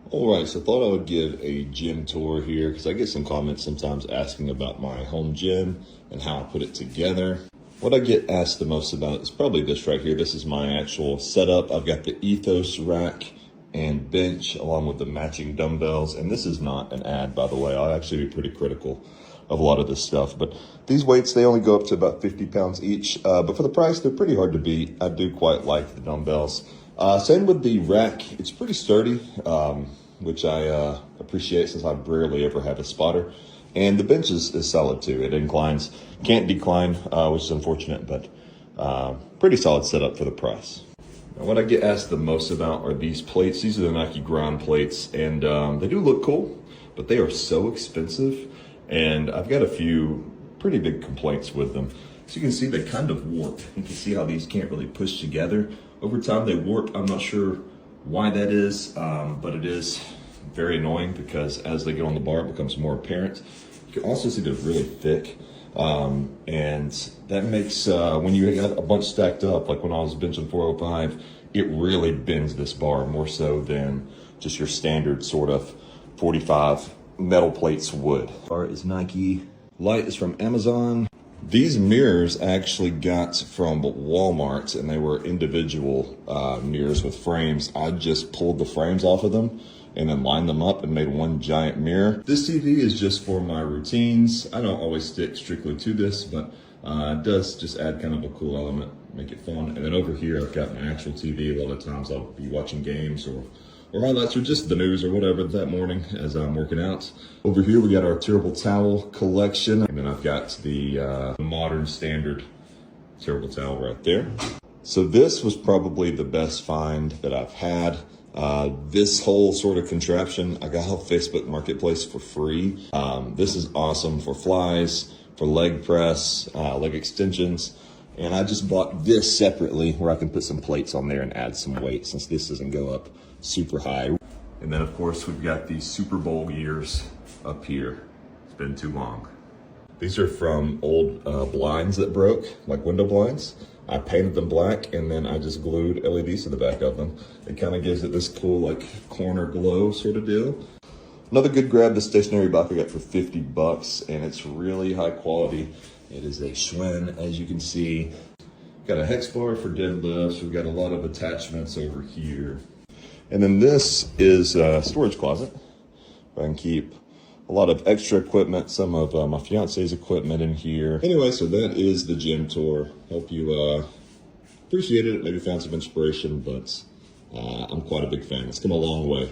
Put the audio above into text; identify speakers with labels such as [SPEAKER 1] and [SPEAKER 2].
[SPEAKER 1] All right, so I thought I would give a gym tour here because I get some comments sometimes asking about my home gym and how I put it together. What I get asked the most about is probably this right here. This is my actual setup. I've got the Ethos rack and bench along with the matching dumbbells. And this is not an ad, by the way. I'll actually be pretty critical of a lot of this stuff. But these weights, they only go up to about 50 pounds each. But for the price, they're pretty hard to beat. I do quite like the dumbbells. Same with the rack. It's pretty sturdy, which I appreciate since I rarely ever have a spotter. And the bench is solid too. It inclines, can't decline, which is unfortunate, but pretty solid setup for the price. Now, what I get asked the most about are these plates. These are the Nike Ground plates, and they do look cool, but they are so expensive. And I've got a few pretty big complaints with them. So you can see they kind of warp. You can see how these can't really push together. Over time they warp. I'm not sure why that is, but it is very annoying because as they get on the bar, it becomes more apparent. You can also see they're really thick. And that makes, when you got a bunch stacked up, like when I was benching 405, it really bends this bar more so than just your standard sort of 45 metal plates would. Bar is Nike. Light is from Amazon. These mirrors I actually got from Walmart, and they were individual mirrors with frames. I just pulled the frames off of them and then lined them up and made one giant mirror. This TV is just for my routines. I don't always stick strictly to this, but it does just add kind of a cool element, make it fun. And then over here, I've got my actual TV. A lot of times I'll be watching games or highlights or just the news or whatever that morning as I'm working out. Over here, we got our Terrible Towel collection. And then I've got the modern standard Terrible Towel right there. So this was probably the best find that I've had. This whole sort of contraption, I got off Facebook Marketplace for free. This is awesome for flies, for leg press, leg extensions. And I just bought this separately where I can put some plates on there and add some weight since this doesn't go up super high. And then of course we've got these Super Bowl gears up here. It's been too long. These are from old blinds that broke, like window blinds. I painted them black and then I just glued LEDs to the back of them. It kind of gives it this cool like corner glow sort of deal. Another good grab, the stationary bike I got for 50 bucks and it's really high quality. It is a Schwinn, as you can see. Got a hex bar for deadlifts. We've got a lot of attachments over here. And then this is a storage closet where I can keep a lot of extra equipment, some of my fiance's equipment in here. Anyway, so that is the gym tour. Hope you appreciated it, maybe found some inspiration, but I'm quite a big fan. It's come a long way.